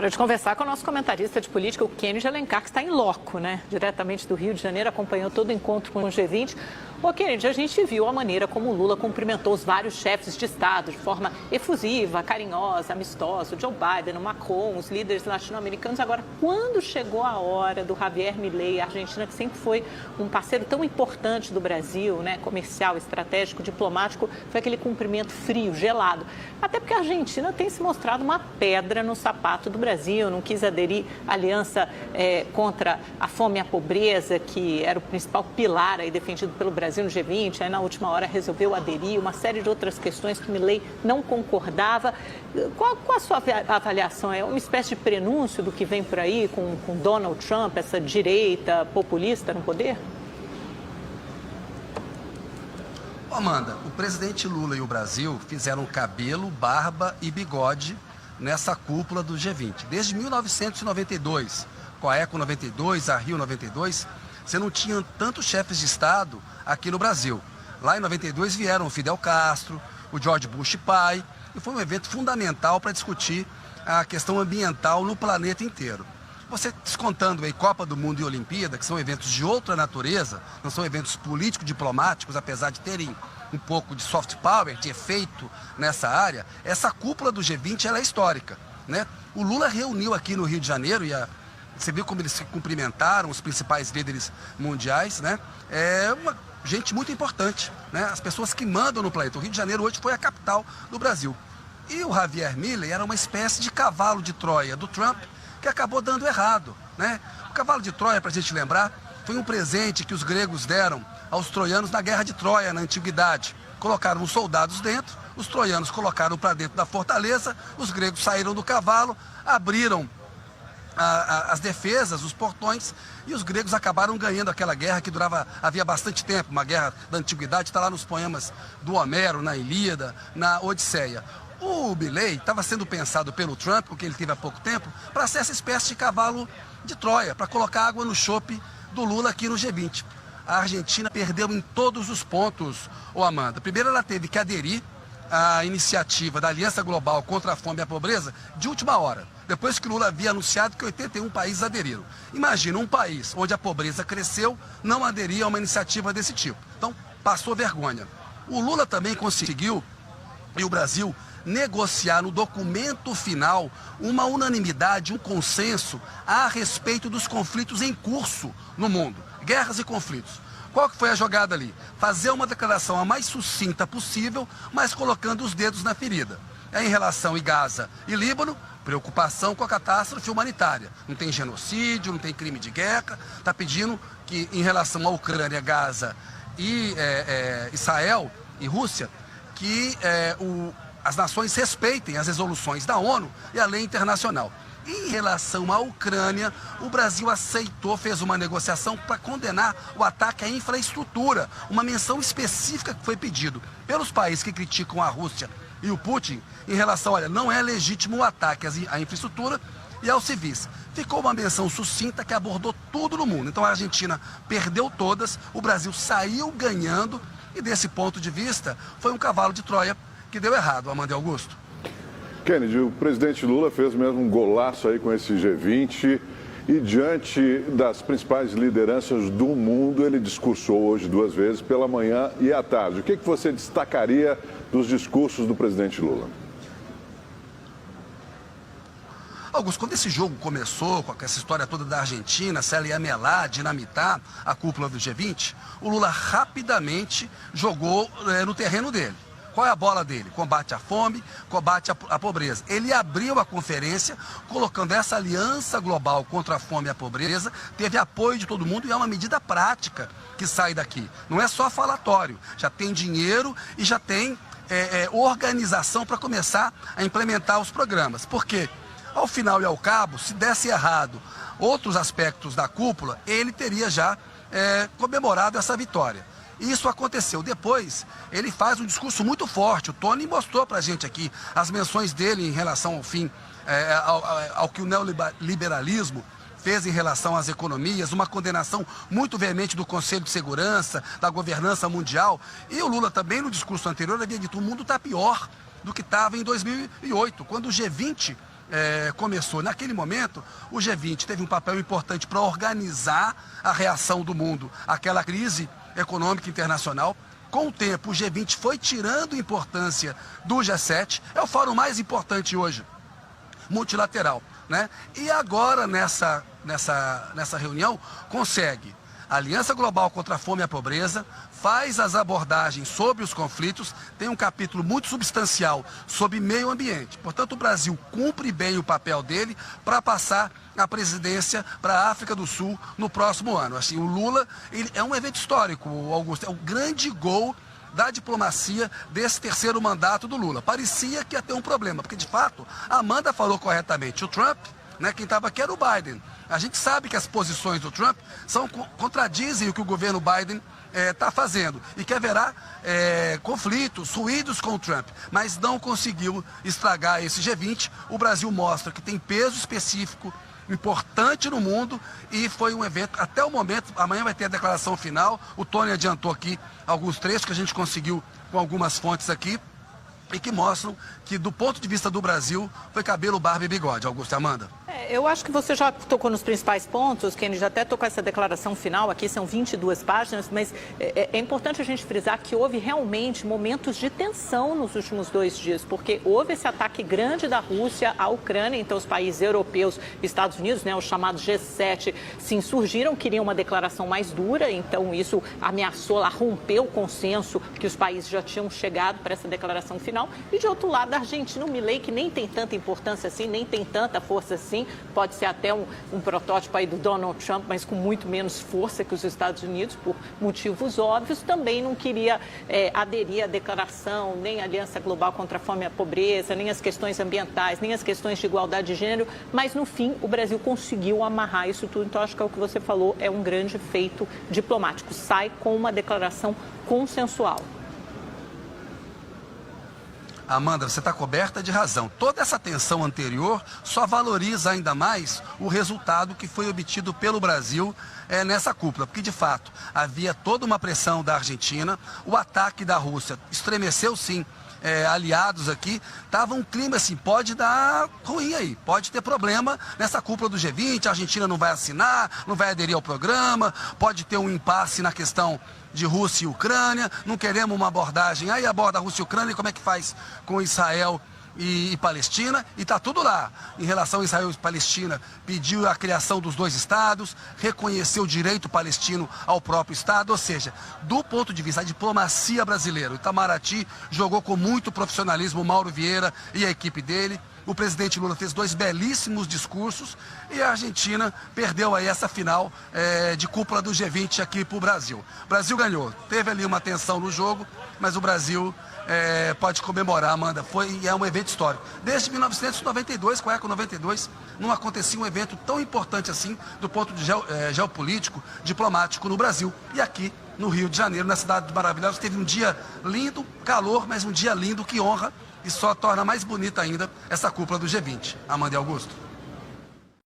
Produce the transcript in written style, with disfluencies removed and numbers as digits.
Para de conversar com o nosso comentarista de política, o Kennedy Alencar, que está em loco, né? Diretamente do Rio de Janeiro, acompanhou todo o encontro com o G20. Ô, Kennedy, a gente viu a maneira como o Lula cumprimentou os vários chefes de Estado de forma efusiva, carinhosa, amistosa, o Joe Biden, o Macron, os líderes latino-americanos. Agora, quando chegou a hora do Javier Milei, a Argentina, que sempre foi um parceiro tão importante do Brasil, né? Comercial, estratégico, diplomático, foi aquele cumprimento frio, gelado. Até porque a Argentina tem se mostrado uma pedra no sapato do Brasil, não quis aderir à aliança contra a fome e a pobreza, que era o principal pilar aí defendido pelo Brasil no G20, aí na última hora resolveu aderir, uma série de outras questões que Milei não concordava. Qual a sua avaliação? É uma espécie de prenúncio do que vem por aí com Donald Trump, essa direita populista no poder? Amanda, o presidente Lula e o Brasil fizeram cabelo, barba e bigode nessa cúpula do G20. Desde 1992, com a Eco 92, a Rio 92, você não tinha tantos chefes de Estado aqui no Brasil. Lá em 92 vieram o Fidel Castro, o George Bush pai, e foi um evento fundamental para discutir a questão ambiental no planeta inteiro. Você descontando aí Copa do Mundo e Olimpíada, que são eventos de outra natureza, não são eventos político-diplomáticos, apesar de terem um pouco de soft power, de efeito nessa área, essa cúpula do G20 ela é histórica, né? O Lula reuniu aqui no Rio de Janeiro, e você viu como eles se cumprimentaram, os principais líderes mundiais, né? É uma gente muito importante, né? As pessoas que mandam no planeta. O Rio de Janeiro hoje foi a capital do Brasil. E o Javier Milei era uma espécie de cavalo de Troia do Trump, que acabou dando errado, né? O cavalo de Troia, para a gente lembrar, foi um presente que os gregos deram aos troianos na Guerra de Troia, na Antiguidade. Colocaram os soldados dentro, os troianos colocaram para dentro da fortaleza, os gregos saíram do cavalo, abriram as defesas, os portões, e os gregos acabaram ganhando aquela guerra que durava, havia bastante tempo, uma guerra da Antiguidade, está lá nos poemas do Homero, na Ilíada, na Odisseia. O Milei estava sendo pensado pelo Trump, porque ele teve há pouco tempo, para ser essa espécie de cavalo de Troia, para colocar água no chope do Lula aqui no G20. A Argentina perdeu em todos os pontos, Amanda. Primeiro, ela teve que aderir à iniciativa da Aliança Global contra a Fome e a Pobreza de última hora, depois que Lula havia anunciado que 81 países aderiram. Imagina um país onde a pobreza cresceu, não aderir a uma iniciativa desse tipo. Então, passou vergonha. O Lula também conseguiu, e o Brasil, negociar no documento final uma unanimidade, um consenso a respeito dos conflitos em curso no mundo, guerras e conflitos. Qual que foi a jogada ali? Fazer uma declaração a mais sucinta possível, mas colocando os dedos na ferida. Em relação a Gaza e Líbano, preocupação com a catástrofe humanitária. Não tem genocídio, não tem crime de guerra. Está pedindo que, em relação à Ucrânia, Gaza e Israel e Rússia, que as nações respeitem as resoluções da ONU e a lei internacional. Em relação à Ucrânia, o Brasil aceitou, fez uma negociação para condenar o ataque à infraestrutura, uma menção específica que foi pedido pelos países que criticam a Rússia e o Putin em relação, olha, não é legítimo o ataque à infraestrutura e aos civis. Ficou uma menção sucinta que abordou tudo no mundo. Então a Argentina perdeu todas, o Brasil saiu ganhando e desse ponto de vista foi um cavalo de Troia que deu errado, Amanda e Augusto. Kennedy, o presidente Lula fez mesmo um golaço aí com esse G20 e diante das principais lideranças do mundo, ele discursou hoje 2 vezes, pela manhã e à tarde. O que você destacaria dos discursos do presidente Lula? Augusto, quando esse jogo começou, com essa história toda da Argentina, se ela ia melar, dinamitar a cúpula do G20, o Lula rapidamente jogou no terreno dele. Qual é a bola dele? Combate à fome, combate à pobreza. Ele abriu a conferência colocando essa aliança global contra a fome e a pobreza, teve apoio de todo mundo e é uma medida prática que sai daqui. Não é só falatório, já tem dinheiro e já tem organização para começar a implementar os programas. Porque, ao final e ao cabo, se desse errado outros aspectos da cúpula, ele teria já comemorado essa vitória. Isso aconteceu. Depois, ele faz um discurso muito forte. O Tony mostrou para a gente aqui as menções dele em relação ao fim, ao que o neoliberalismo fez em relação às economias, uma condenação muito veemente do Conselho de Segurança, da governança mundial. E o Lula também, no discurso anterior, havia dito que o mundo está pior do que estava em 2008, quando o G20 começou. Naquele momento, o G20 teve um papel importante para organizar a reação do mundo àquela crise econômica internacional. Com o tempo, o G20 foi tirando importância do G7, é o fórum mais importante hoje, multilateral, né? E agora, nessa reunião, consegue a Aliança Global contra a Fome e a Pobreza, faz as abordagens sobre os conflitos, tem um capítulo muito substancial sobre meio ambiente. Portanto, o Brasil cumpre bem o papel dele para passar a presidência para a África do Sul no próximo ano. Assim, o Lula é um evento histórico, Augusto, é o grande gol da diplomacia desse terceiro mandato do Lula. Parecia que ia ter um problema, porque de fato, a Amanda falou corretamente, o Trump, né, quem estava aqui era o Biden. A gente sabe que as posições do Trump contradizem o que o governo Biden está fazendo e que haverá conflitos, ruídos com o Trump, mas não conseguiu estragar esse G20. O Brasil mostra que tem peso específico, importante no mundo, e foi um evento, até o momento, amanhã vai ter a declaração final, o Tony adiantou aqui alguns trechos que a gente conseguiu com algumas fontes aqui, e que mostram que, do ponto de vista do Brasil, foi cabelo, barba e bigode. Augusto e Amanda. Eu acho que você já tocou nos principais pontos, Kennedy, já até tocou essa declaração final aqui, são 22 páginas, mas é importante a gente frisar que houve realmente momentos de tensão nos últimos 2 dias, porque houve esse ataque grande da Rússia à Ucrânia, então os países europeus, Estados Unidos, né, os chamados G7, se insurgiram, queriam uma declaração mais dura, então isso ameaçou, rompeu o consenso que os países já tinham chegado para essa declaração final. E de outro lado, a Argentina, o Milei, que nem tem tanta importância assim, nem tem tanta força assim, pode ser até um protótipo aí do Donald Trump, mas com muito menos força que os Estados Unidos, por motivos óbvios, também não queria aderir à declaração, nem à Aliança Global contra a Fome e a Pobreza, nem as questões ambientais, nem as questões de igualdade de gênero, mas no fim o Brasil conseguiu amarrar isso tudo, então acho que é o que você falou, é um grande feito diplomático, sai com uma declaração consensual. Amanda, você está coberta de razão. Toda essa tensão anterior só valoriza ainda mais o resultado que foi obtido pelo Brasil nessa cúpula, porque de fato havia toda uma pressão da Argentina, o ataque da Rússia estremeceu sim aliados aqui, estava um clima assim, pode dar ruim aí, pode ter problema nessa cúpula do G20, a Argentina não vai assinar, não vai aderir ao programa, pode ter um impasse na questão de Rússia e Ucrânia, não queremos uma abordagem, aí aborda a Rússia e Ucrânia, como é que faz com Israel e Palestina, e está tudo lá. Em relação a Israel e Palestina, pediu a criação dos 2 estados, reconheceu o direito palestino ao próprio estado, ou seja, do ponto de vista da diplomacia brasileira, o Itamaraty jogou com muito profissionalismo o Mauro Vieira e a equipe dele. O presidente Lula fez 2 belíssimos discursos e a Argentina perdeu aí essa final de cúpula do G20 aqui para o Brasil. O Brasil ganhou, teve ali uma tensão no jogo, mas o Brasil pode comemorar, Amanda, é um evento histórico. Desde 1992, com a Eco 92, não acontecia um evento tão importante assim do ponto de geopolítico, diplomático no Brasil. E aqui no Rio de Janeiro, na cidade maravilhosa, teve um dia lindo, calor, mas um dia lindo que honra e só torna mais bonita ainda essa cúpula do G20. Amanda e Augusto.